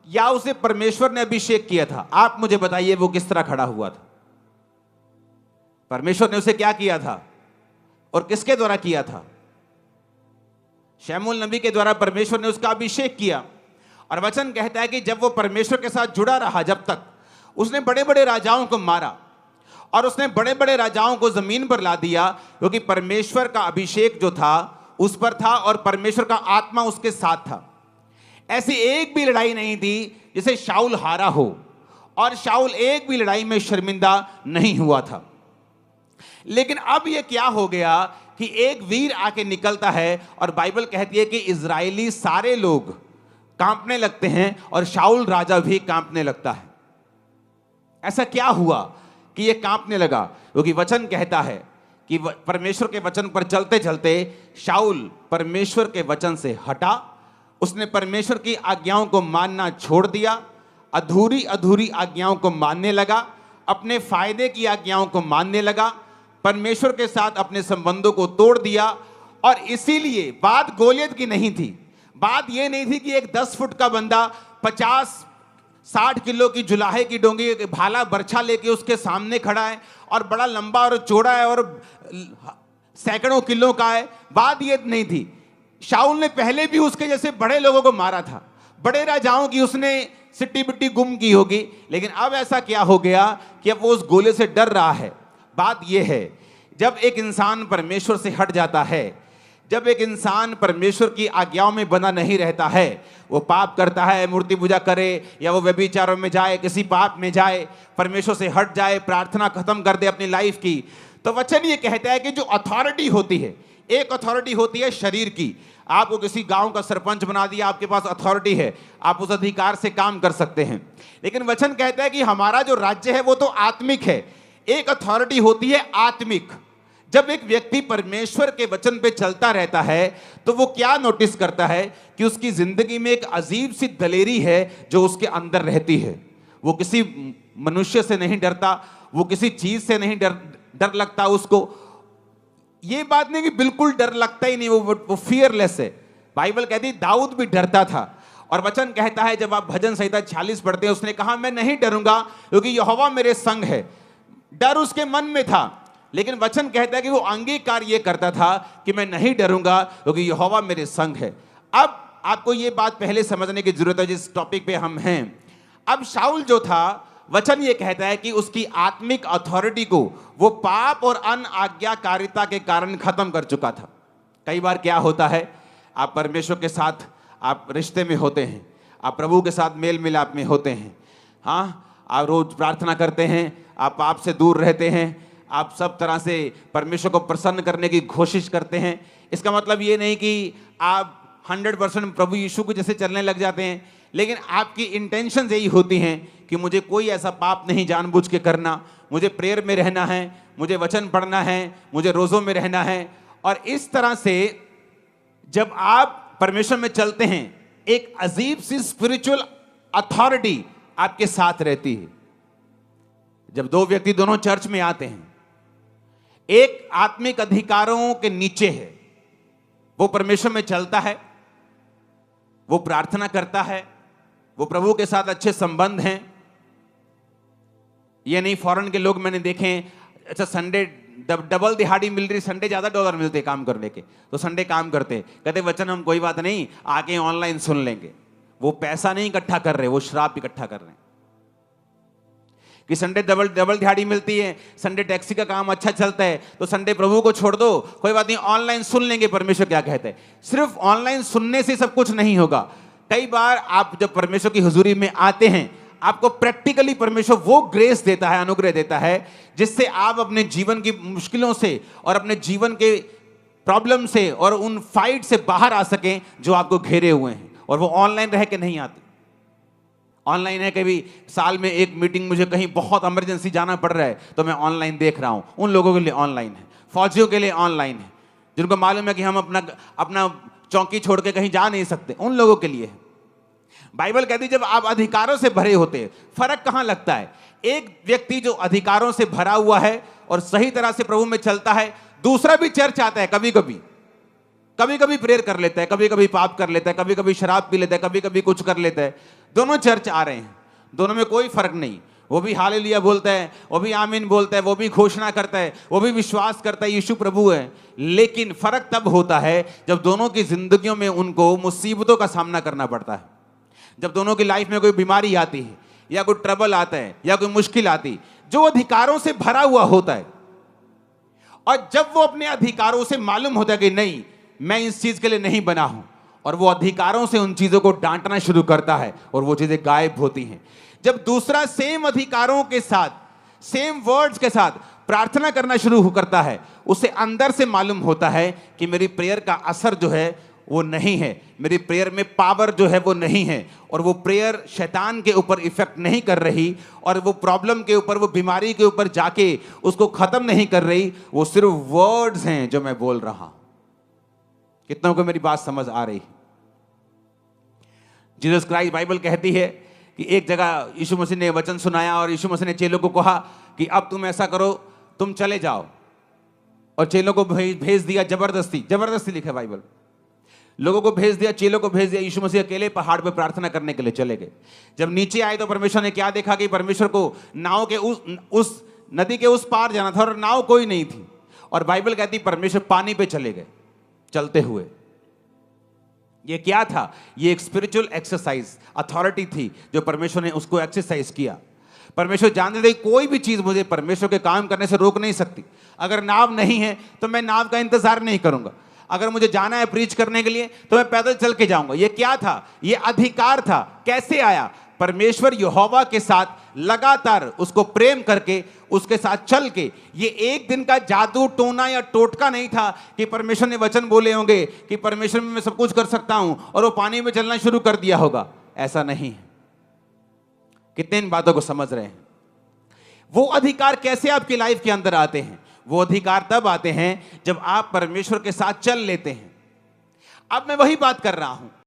या उसे परमेश्वर ने अभिषेक किया था? आप मुझे बताइए वो किस तरह खड़ा हुआ था? परमेश्वर ने उसे क्या किया था और किसके द्वारा किया था? शमूएल नबी के द्वारा परमेश्वर ने उसका अभिषेक किया। और वचन कहता है कि जब वो परमेश्वर के साथ जुड़ा रहा, जब तक उसने बड़े बड़े राजाओं को मारा और उसने बड़े बड़े राजाओं को जमीन पर ला दिया, क्योंकि परमेश्वर का अभिषेक जो था उस पर था और परमेश्वर का आत्मा उसके साथ था। ऐसी एक भी लड़ाई नहीं थी जिसे शाऊल हारा हो, और शाऊल एक भी लड़ाई में शर्मिंदा नहीं हुआ था। लेकिन अब यह क्या हो गया कि एक वीर आके निकलता है और बाइबल कहती है कि इजरायली सारे लोग कांपने लगते हैं और शाऊल राजा भी कांपने लगता है। ऐसा क्या हुआ कि यह कांपने लगा? क्योंकि वचन कहता है कि परमेश्वर के वचन पर चलते चलते शाऊल परमेश्वर के वचन से हटा। उसने परमेश्वर की आज्ञाओं को मानना छोड़ दिया, अधूरी अधूरी आज्ञाओं को मानने लगा, अपने फायदे की आज्ञाओं को मानने लगा, परमेश्वर के साथ अपने संबंधों को तोड़ दिया। और इसीलिए बात गोलियत की नहीं थी। बात यह नहीं थी कि एक 10 फुट का बंदा 50-60 किलो की जुलाहे की डोंगी भाला बर्छा लेके उसके सामने खड़ा है और बड़ा लंबा और चौड़ा है और सैकड़ों किलो का है। बात यह नहीं थी। शाऊल ने पहले भी उसके जैसे बड़े लोगों को मारा था, बड़े राजाओं की उसने सिट्टी बिट्टी गुम की होगी, लेकिन अब ऐसा क्या हो गया कि अब वो उस गोले से डर रहा है। बात यह है, जब एक इंसान परमेश्वर से हट जाता है, जब एक इंसान परमेश्वर की आज्ञाओं में बना नहीं रहता है, वो पाप करता है, मूर्ति पूजा करे या वो व्यभिचारों में जाए, किसी पाप में जाए, परमेश्वर से हट जाए, प्रार्थना खत्म कर दे अपनी लाइफ की, तो वचन ये कहता है कि जो अथॉरिटी होती है, एक अथॉरिटी होती है शरीर की। आपको किसी गांव का सरपंच बना दिया, आपके पास अथॉरिटी है, आप उस अधिकार से काम कर सकते हैं। लेकिन वचन कहता है कि हमारा जो राज्य है वो तो आत्मिक है। एक अथॉरिटी होती है आत्मिक। जब एक व्यक्ति परमेश्वर के वचन पे चलता रहता है तो वो क्या नोटिस करता है कि उसकी जिंदगी में एक अजीब सी दलेरी है जो उसके अंदर रहती है। वो किसी मनुष्य से नहीं डरता, वो किसी चीज से नहीं डर लगता उसको। ये बात नहीं कि बिल्कुल डर लगता ही नहीं, वो फियरलेस है। बाइबल कहती है दाऊद भी डरता था। और वचन कहता है, जब आप भजन संहिता 46 पढ़ते हैं, उसने कहा मैं नहीं डरूंगा क्योंकि यहोवा मेरे संग है। डर उसके मन में था, लेकिन वचन कहता है कि वो अंगीकार ये करता था कि मैं नहीं डरूंगा क्योंकि यहोवा मेरे संग है। अब आपको ये बात पहले समझने की जरूरत है जिस टॉपिक पे हम हैं। अब शाऊल जो था, वचन ये कहता है कि उसकी आत्मिक अथॉरिटी को वो पाप और अनाज्ञाकारिता के कारण खत्म कर चुका था। कई बार क्या होता है, आप परमेश्वर के साथ आप रिश्ते में होते हैं, आप प्रभु के साथ मेल मिलाप में होते हैं, हाँ, आप रोज प्रार्थना करते हैं, आप पाप से दूर रहते हैं, आप सब तरह से परमेश्वर को प्रसन्न करने की कोशिश करते हैं। इसका मतलब ये नहीं कि आप 100% प्रभु यीशु को जैसे चलने लग जाते हैं, लेकिन आपकी इंटेंशन यही होती हैं कि मुझे कोई ऐसा पाप नहीं जानबूझ के करना, मुझे प्रेयर में रहना है, मुझे वचन पढ़ना है, मुझे रोज़ों में रहना है। और इस तरह से जब आप परमेश्वर में चलते हैं, एक अजीब सी स्पिरिचुअल अथॉरिटी आपके साथ रहती है। जब दो व्यक्ति दोनों चर्च में आते हैं, एक आत्मिक अधिकारों के नीचे है, वो परमेश्वर में चलता है, वो प्रार्थना करता है, वो प्रभु के साथ अच्छे संबंध हैं। ये नहीं, फॉरेन के लोग मैंने देखे हैं, अच्छा संडे डबल दिहाड़ी मिल रही, संडे ज्यादा डॉलर मिलते काम करने के, तो संडे काम करते, कहते वचन हम कोई बात नहीं आके ऑनलाइन सुन लेंगे। वो पैसा नहीं इकट्ठा कर रहे, वो श्राप इकट्ठा कर रहे हैं कि संडे डबल दिहाड़ी मिलती है, संडे टैक्सी का काम अच्छा चलता है, तो संडे प्रभु को छोड़ दो, कोई बात नहीं ऑनलाइन सुन लेंगे परमेश्वर क्या कहते हैं। सिर्फ ऑनलाइन सुनने से सब कुछ नहीं होगा। कई बार आप जब परमेश्वर की हुजूरी में आते हैं, आपको प्रैक्टिकली परमेश्वर वो ग्रेस देता है, अनुग्रह देता है, जिससे आप अपने जीवन की मुश्किलों से और अपने जीवन के प्रॉब्लम से और उन फाइट से बाहर आ सकें जो आपको घेरे हुए हैं। और वो ऑनलाइन रह के नहीं आते। ऑनलाइन है, कभी साल में एक मीटिंग मुझे कहीं बहुत इमरजेंसी जाना पड़ रहा है तो मैं ऑनलाइन देख रहा हूं। उन लोगों के लिए ऑनलाइन है, फौजियों के लिए ऑनलाइन है, जिनको मालूम है कि हम अपना चौकी छोड़ के कहीं जा नहीं सकते, उन लोगों के लिए है। बाइबल कहती है जब आप अधिकारों से भरे होते हैं, फर्क कहां लगता है, एक व्यक्ति जो अधिकारों से भरा हुआ है और सही तरह से प्रभु में चलता है, दूसरा भी चर्च आता है कभी कभी, कभी कभी प्रेयर कर लेता है, कभी कभी पाप कर लेता है, कभी कभी शराब पी लेता है, कभी कभी कुछ कर लेता है। दोनों चर्च आ रहे हैं, दोनों में कोई फर्क नहीं। वो भी हालेलुया बोलता है, वो भी आमीन बोलता है, वो भी घोषणा करता है, वो भी विश्वास करता है यीशु प्रभु है। लेकिन फर्क तब होता है जब दोनों की जिंदगियों में उनको मुसीबतों का सामना करना पड़ता है। जब दोनों की लाइफ में कोई बीमारी आती है, या कोई ट्रबल आता है, या कोई मुश्किल आती, जो अधिकारों से भरा हुआ होता है, और जब वो अपने अधिकारों से मालूम होता है कि नहीं, मैं इस चीज के लिए नहीं बना हूं, और वो अधिकारों से उन चीजों को डांटना शुरू करता है, और वो चीजें गायब होती हैं। जब दूसरा सेम अधिकारों के साथ, सेम वर्ड्स के साथ प्रार्थना करना शुरू करता है, उसे अंदर से मालूम होता है कि मेरी प्रेयर का असर जो है वो नहीं है, मेरी प्रेयर में पावर जो है वो नहीं है, और वो प्रेयर शैतान के ऊपर इफेक्ट नहीं कर रही, और वो प्रॉब्लम के ऊपर, वो बीमारी के ऊपर जाके उसको खत्म नहीं कर रही। वो सिर्फ वर्ड्स हैं जो मैं बोल रहा हूं। कितनों को मेरी बात समझ आ रही? जीसस क्राइस्ट, बाइबल कहती है कि एक जगह यीशु मसीह ने वचन सुनाया, और यीशु मसीह ने चेलों को कहा कि अब तुम ऐसा करो, तुम चले जाओ, और चेलों को भेज दिया जबरदस्ती। जबरदस्ती लिखा है बाइबल, लोगों को भेज दिया, चेलों को भेज दिया। यीशु मसीह अकेले पहाड़ पे प्रार्थना करने के लिए चले गए। जब नीचे आए तो परमेश्वर ने क्या देखा कि परमेश्वर को नाव के उस नदी के उस पार जाना था, और नाव कोई नहीं थी, और बाइबल कहती परमेश्वर पानी पे चले गए चलते हुए। ये क्या था? ये एक स्पिरिचुअल एक्सरसाइज, अथॉरिटी थी जो परमेश्वर ने उसको एक्सरसाइज किया। परमेश्वर जानते थे कोई भी चीज मुझे परमेश्वर के काम करने से रोक नहीं सकती। अगर नाव नहीं है तो मैं नाव का इंतजार नहीं करूंगा। अगर मुझे जाना है प्रीच करने के लिए तो मैं पैदल चल के जाऊंगा। ये क्या था? ये अधिकार था। कैसे आया? परमेश्वर यहोवा के साथ लगातार उसको प्रेम करके, उसके साथ चल के। ये एक दिन का जादू टोना या टोटका नहीं था कि परमेश्वर ने वचन बोले होंगे कि परमेश्वर में मैं सब कुछ कर सकता हूं और वो पानी में चलना शुरू कर दिया होगा। ऐसा नहीं है। कितने इन बातों को समझ रहे हैं? वो अधिकार कैसे आपकी लाइफ के अंदर आते हैं? वो अधिकार तब आते हैं जब आप परमेश्वर के साथ चल लेते हैं। अब मैं वही बात कर रहा हूं।